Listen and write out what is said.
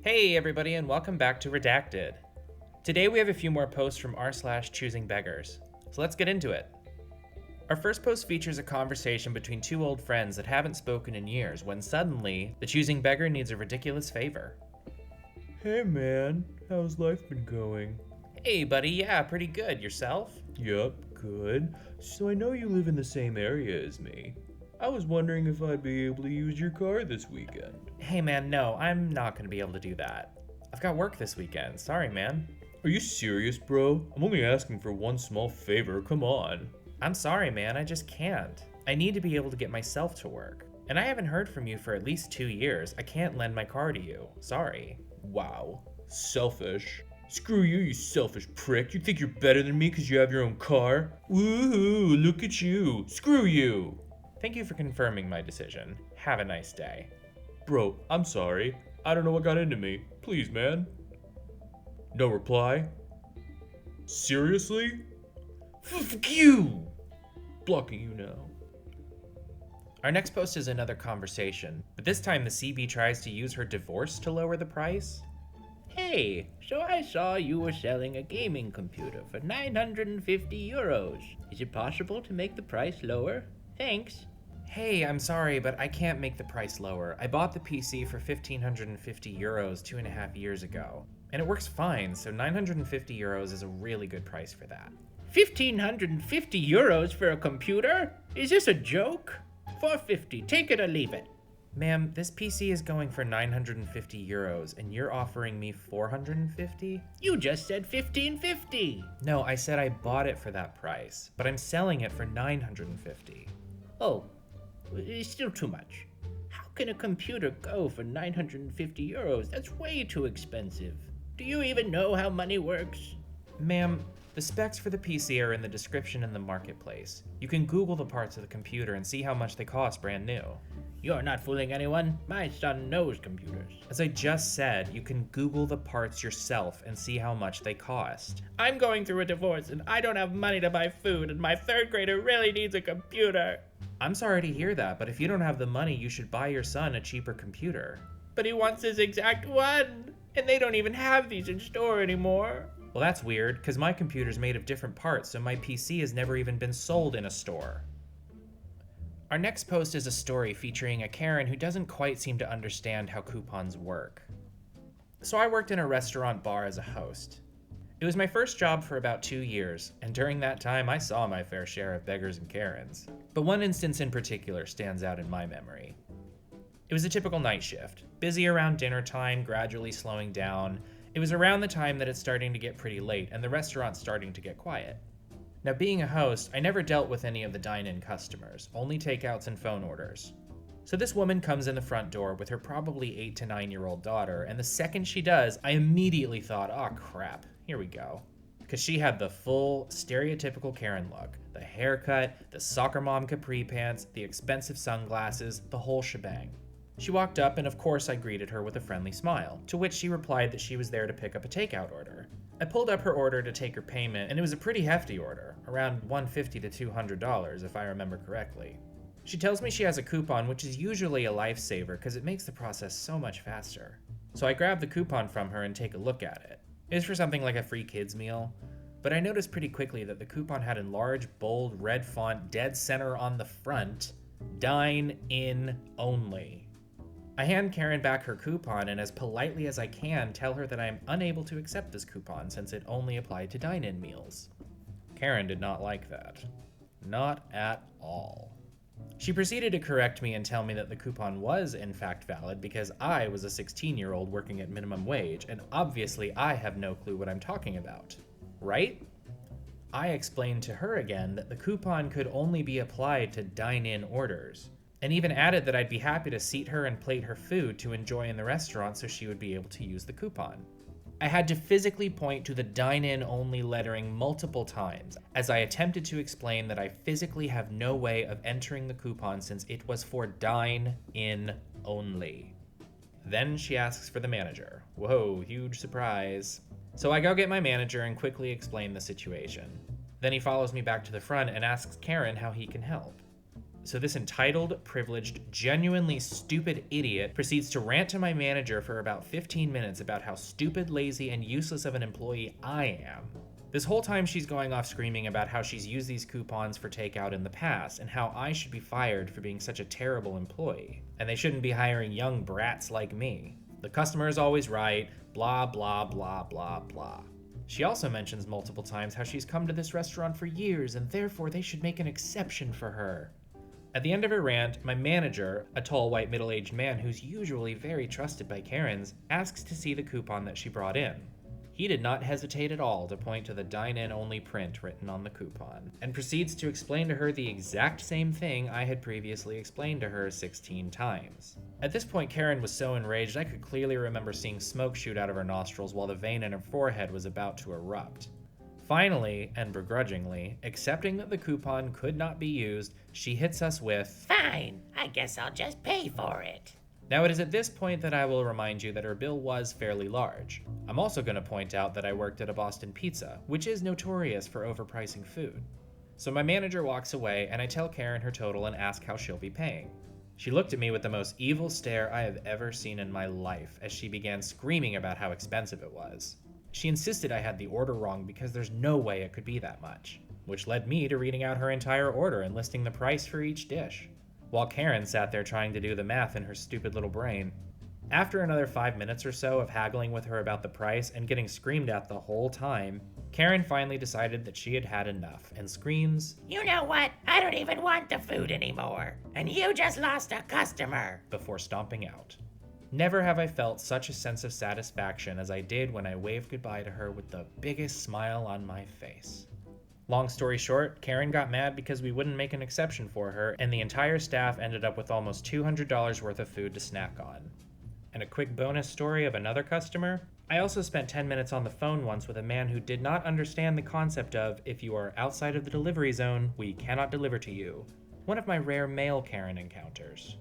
Hey everybody, and welcome back to Redacted. Today we have a few more posts from r/ChoosingBeggars, so let's get into it. Our first post features a conversation between two old friends that haven't spoken in years when suddenly, the choosing beggar needs a ridiculous favor. Hey man, how's life been going? Hey buddy, yeah, pretty good. Yourself? Yup, good. So I know you live in the same area as me. I was wondering if I'd be able to use your car this weekend. Hey man, no, I'm not gonna be able to do that. I've got work this weekend, sorry man. Are you serious, bro? I'm only asking for one small favor, come on. I'm sorry man, I just can't. I need to be able to get myself to work. And I haven't heard from you for at least 2 years. I can't lend my car to you, sorry. Wow, selfish. Screw you, you selfish prick. You think you're better than me because you have your own car? Woohoo, look at you. Screw you. Thank you for confirming my decision. Have a nice day. Bro, I'm sorry. I don't know what got into me. Please, man. No reply? Seriously? Fuck you! Blocking you now. Our next post is another conversation, but this time the CB tries to use her divorce to lower the price. Hey, so I saw you were selling a gaming computer for 950 euros. Is it possible to make the price lower? Thanks. Hey, I'm sorry, but I can't make the price lower. I bought the PC for 1,550 euros 2.5 years ago, and it works fine, so 950 euros is a really good price for that. 1,550 euros for a computer? Is this a joke? 450, take it or leave it. Ma'am, this PC is going for 950 euros, and you're offering me 450? You just said 1,550. No, I said I bought it for that price, but I'm selling it for 950. Oh, it's still too much. How can a computer go for 950 euros? That's way too expensive. Do you even know how money works? Ma'am, the specs for the PC are in the description in the marketplace. You can Google the parts of the computer and see how much they cost brand new. You're not fooling anyone. My son knows computers. As I just said, you can Google the parts yourself and see how much they cost. I'm going through a divorce and I don't have money to buy food and my third grader really needs a computer. I'm sorry to hear that, but if you don't have the money, you should buy your son a cheaper computer. But he wants his exact one, and they don't even have these in store anymore. Well, that's weird, because my computer's made of different parts, so my PC has never even been sold in a store. Our next post is a story featuring a Karen who doesn't quite seem to understand how coupons work. So I worked in a restaurant bar as a host. It was my first job for about 2 years, and during that time I saw my fair share of beggars and Karens. But one instance in particular stands out in my memory. It was a typical night shift, busy around dinner time, gradually slowing down. It was around the time that it's starting to get pretty late and the restaurant's starting to get quiet. Now, being a host, I never dealt with any of the dine-in customers, only takeouts and phone orders. So this woman comes in the front door with her probably 8 to 9-year-old daughter, and the second she does, I immediately thought, oh crap, here we go. Because she had the full, stereotypical Karen look. The haircut, the soccer mom capri pants, the expensive sunglasses, the whole shebang. She walked up, and of course I greeted her with a friendly smile, to which she replied that she was there to pick up a takeout order. I pulled up her order to take her payment, and it was a pretty hefty order, around $150 to $200 if I remember correctly. She tells me she has a coupon, which is usually a lifesaver because it makes the process so much faster. So I grab the coupon from her and take a look at it. It was for something like a free kids meal, but I noticed pretty quickly that the coupon had in large, bold, red font, dead center on the front, "Dine in only." I hand Karen back her coupon and as politely as I can tell her that I am unable to accept this coupon since it only applied to dine-in meals. Karen did not like that. Not at all. She proceeded to correct me and tell me that the coupon was in fact valid because I was a 16-year-old working at minimum wage and obviously I have no clue what I'm talking about. Right? I explained to her again that the coupon could only be applied to dine-in orders, and even added that I'd be happy to seat her and plate her food to enjoy in the restaurant so she would be able to use the coupon. I had to physically point to the dine-in only lettering multiple times as I attempted to explain that I physically have no way of entering the coupon since it was for dine-in only. Then she asks for the manager. Whoa, huge surprise. So I go get my manager and quickly explain the situation. Then he follows me back to the front and asks Karen how he can help. So this entitled, privileged, genuinely stupid idiot proceeds to rant to my manager for about 15 minutes about how stupid, lazy, and useless of an employee I am. This whole time she's going off screaming about how she's used these coupons for takeout in the past and how I should be fired for being such a terrible employee. And they shouldn't be hiring young brats like me. The customer is always right, blah, blah, blah, blah, blah. She also mentions multiple times how she's come to this restaurant for years and therefore they should make an exception for her. At the end of her rant, my manager, a tall white middle-aged man who's usually very trusted by Karens, asks to see the coupon that she brought in. He did not hesitate at all to point to the dine-in only print written on the coupon, and proceeds to explain to her the exact same thing I had previously explained to her 16 times. At this point, Karen was so enraged I could clearly remember seeing smoke shoot out of her nostrils while the vein in her forehead was about to erupt. Finally, and begrudgingly, accepting that the coupon could not be used, she hits us with, Fine, I guess I'll just pay for it. Now it is at this point that I will remind you that her bill was fairly large. I'm also going to point out that I worked at a Boston Pizza, which is notorious for overpricing food. So my manager walks away and I tell Karen her total and ask how she'll be paying. She looked at me with the most evil stare I have ever seen in my life as she began screaming about how expensive it was. She insisted I had the order wrong because there's no way it could be that much, which led me to reading out her entire order and listing the price for each dish, while Karen sat there trying to do the math in her stupid little brain. After another 5 minutes or so of haggling with her about the price and getting screamed at the whole time, Karen finally decided that she had had enough and screams, You know what? I don't even want the food anymore. And you just lost a customer. before stomping out. Never have I felt such a sense of satisfaction as I did when I waved goodbye to her with the biggest smile on my face. Long story short, Karen got mad because we wouldn't make an exception for her, and the entire staff ended up with almost $200 worth of food to snack on. And a quick bonus story of another customer, I also spent 10 minutes on the phone once with a man who did not understand the concept of, if you are outside of the delivery zone, we cannot deliver to you. One of my rare male Karen encounters.